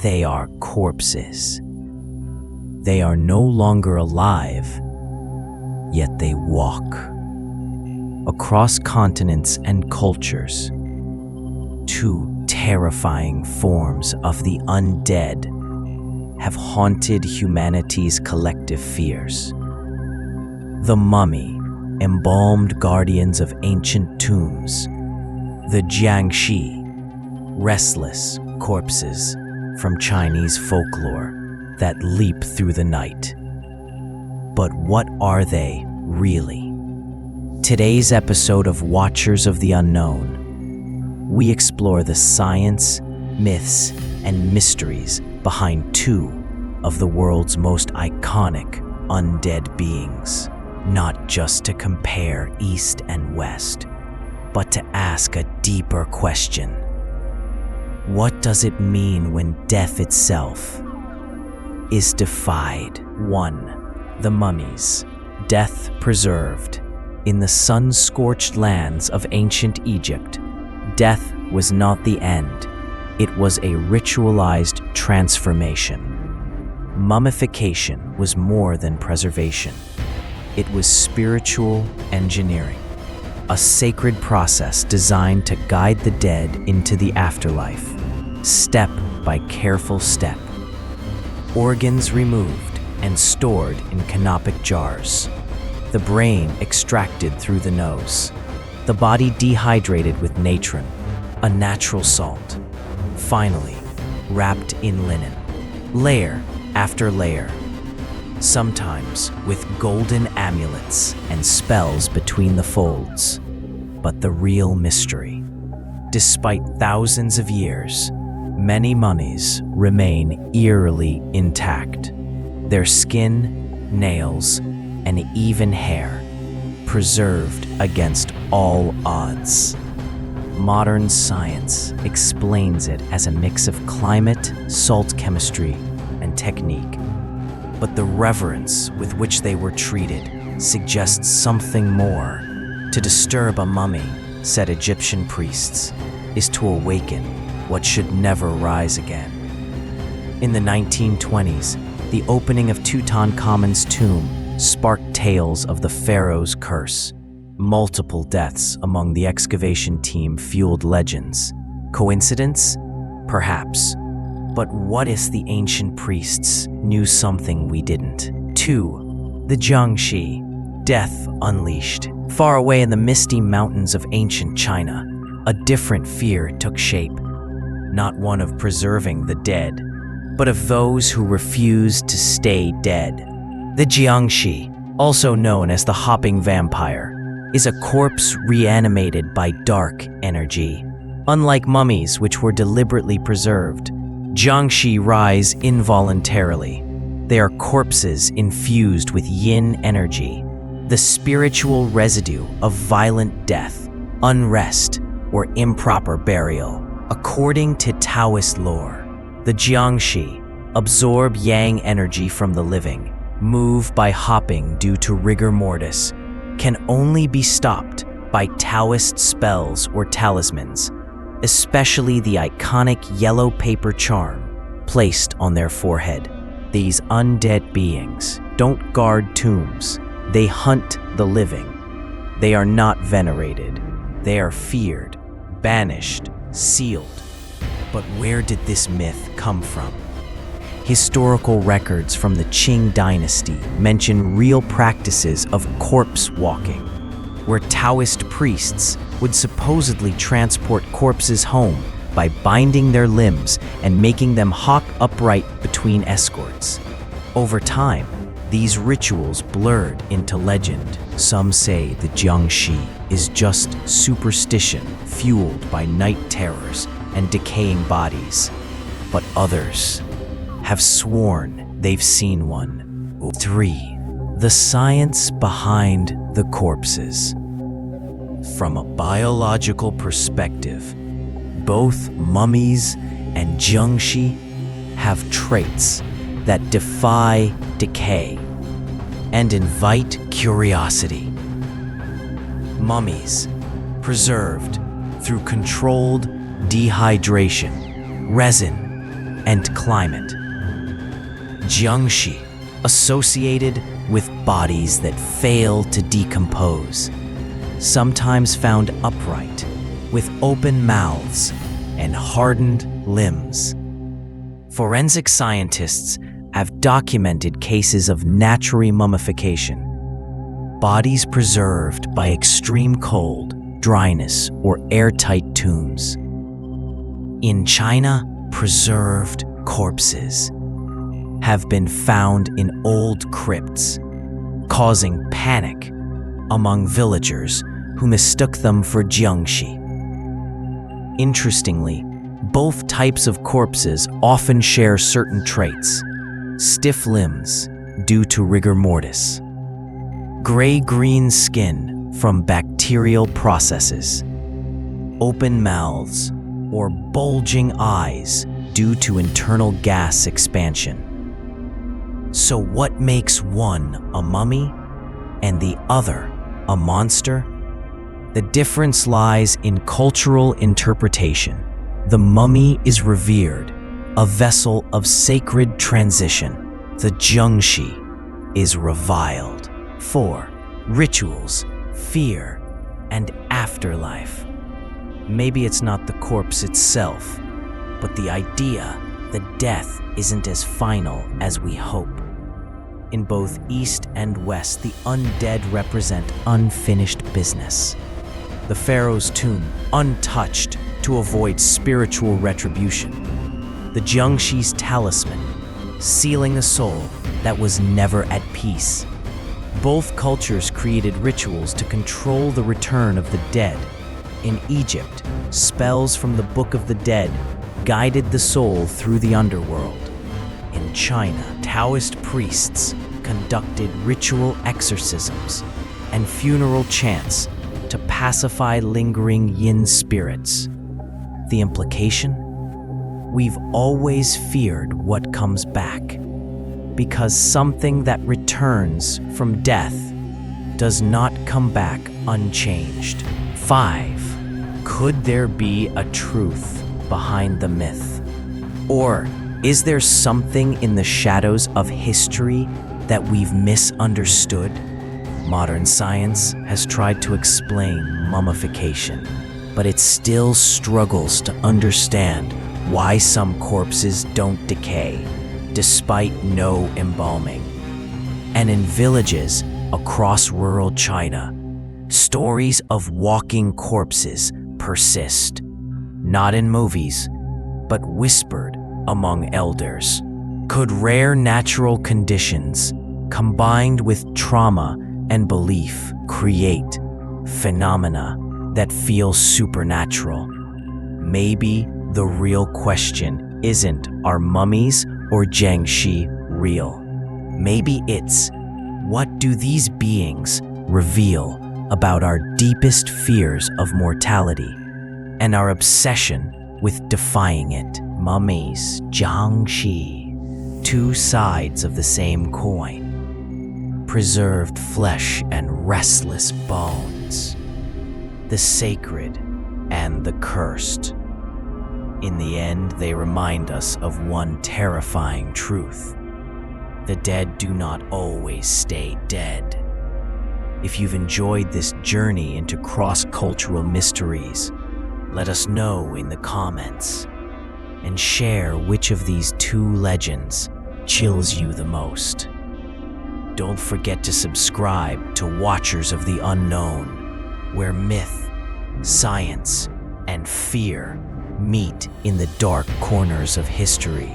They are corpses. They are no longer alive, yet they walk. Across continents and cultures, two terrifying forms of the undead have haunted humanity's collective fears. The mummy, embalmed guardians of ancient tombs. The Jiangshi, restless corpses from Chinese folklore that leap through the night. But what are they really? Today's episode of Watchers of the Unknown, we explore the science, myths, and mysteries behind two of the world's most iconic undead beings, not just to compare East and West, but to ask a deeper question. What does it mean when death itself is defied? 1. The Mummies, death preserved. In the sun-scorched lands of ancient Egypt, death was not the end. It was a ritualized transformation. Mummification was more than preservation. It was spiritual engineering, a sacred process designed to guide the dead into the afterlife, step by careful step. Organs removed and stored in canopic jars. The brain extracted through the nose. The body dehydrated with natron, a natural salt. Finally, wrapped in linen, layer after layer, sometimes with golden amulets and spells between the folds. But the real mystery, despite thousands of years, many mummies remain eerily intact. Their skin, nails, and even hair preserved against all odds. Modern science explains it as a mix of climate, salt chemistry, and technique. But the reverence with which they were treated suggests something more. To disturb a mummy, said Egyptian priests, is to awaken what should never rise again. In the 1920s, the opening of Tutankhamun's tomb sparked tales of the pharaoh's curse. Multiple deaths among the excavation team fueled legends. Coincidence? Perhaps. But what if the ancient priests knew something we didn't? 2. The Jiangshi, death unleashed. Far away in the misty mountains of ancient China, a different fear took shape. Not one of preserving the dead, but of those who refused to stay dead. The Jiangshi, also known as the hopping vampire, is a corpse reanimated by dark energy. Unlike mummies, which were deliberately preserved, Jiangshi rise involuntarily. They are corpses infused with yin energy, the spiritual residue of violent death, unrest, or improper burial. According to Taoist lore, the Jiangshi absorb yang energy from the living, move by hopping due to rigor mortis, can only be stopped by Taoist spells or talismans, especially the iconic yellow paper charm placed on their forehead. These undead beings don't guard tombs. They hunt the living. They are not venerated. They are feared, banished, sealed. But where did this myth come from? Historical records from the Qing dynasty mention real practices of corpse walking, where Taoist priests would supposedly transport corpses home by binding their limbs and making them hop upright between escorts. Over time, these rituals blurred into legend. Some say the Jiangshi is just superstition fueled by night terrors and decaying bodies, but others have sworn they've seen one. 3. The science behind the corpses. From a biological perspective, both mummies and Jiangshi have traits that defy decay and invite curiosity. Mummies, preserved through controlled dehydration, resin, and climate. Jiangshi, associated with bodies that fail to decompose, sometimes found upright, with open mouths and hardened limbs. Forensic scientists have documented cases of natural mummification, bodies preserved by extreme cold, dryness, or airtight tombs. In China, preserved corpses have been found in old crypts, causing panic among villagers who mistook them for Jiangshi. Interestingly, both types of corpses often share certain traits: stiff limbs due to rigor mortis, gray-green skin from bacterial processes, open mouths or bulging eyes due to internal gas expansion. So what makes one a mummy and the other a monster? The difference lies in cultural interpretation. The mummy is revered, a vessel of sacred transition. The Jiangshi is reviled for rituals, fear, and afterlife. Maybe it's not the corpse itself, but the idea that death isn't as final as we hope. In both East and West, the undead represent unfinished business. The pharaoh's tomb, untouched to avoid spiritual retribution. The Jiangshi's talisman, sealing a soul that was never at peace. Both cultures created rituals to control the return of the dead. In Egypt, spells from the Book of the Dead guided the soul through the underworld. In China, Taoist priests conducted ritual exorcisms and funeral chants to pacify lingering yin spirits. The implication? We've always feared what comes back, because something that returns from death does not come back unchanged. 5. Could there be a truth behind the myth? Or is there something in the shadows of history that we've misunderstood? Modern science has tried to explain mummification, but it still struggles to understand why some corpses don't decay, despite no embalming. And in villages across rural China, stories of walking corpses persist, not in movies, but whispered among elders. Could rare natural conditions, combined with trauma and belief, create phenomena that feel supernatural? Maybe the real question isn't, are mummies or Jiangshi real? Maybe it's, what do these beings reveal about our deepest fears of mortality and our obsession with defying it? Mummies, Jiangshi, two sides of the same coin. Preserved flesh and restless bones. The sacred and the cursed. In the end, they remind us of one terrifying truth. The dead do not always stay dead. If you've enjoyed this journey into cross-cultural mysteries, let us know in the comments and share which of these two legends chills you the most. Don't forget to subscribe to Watchers of the Unknown, where myth, science, and fear meet in the dark corners of history.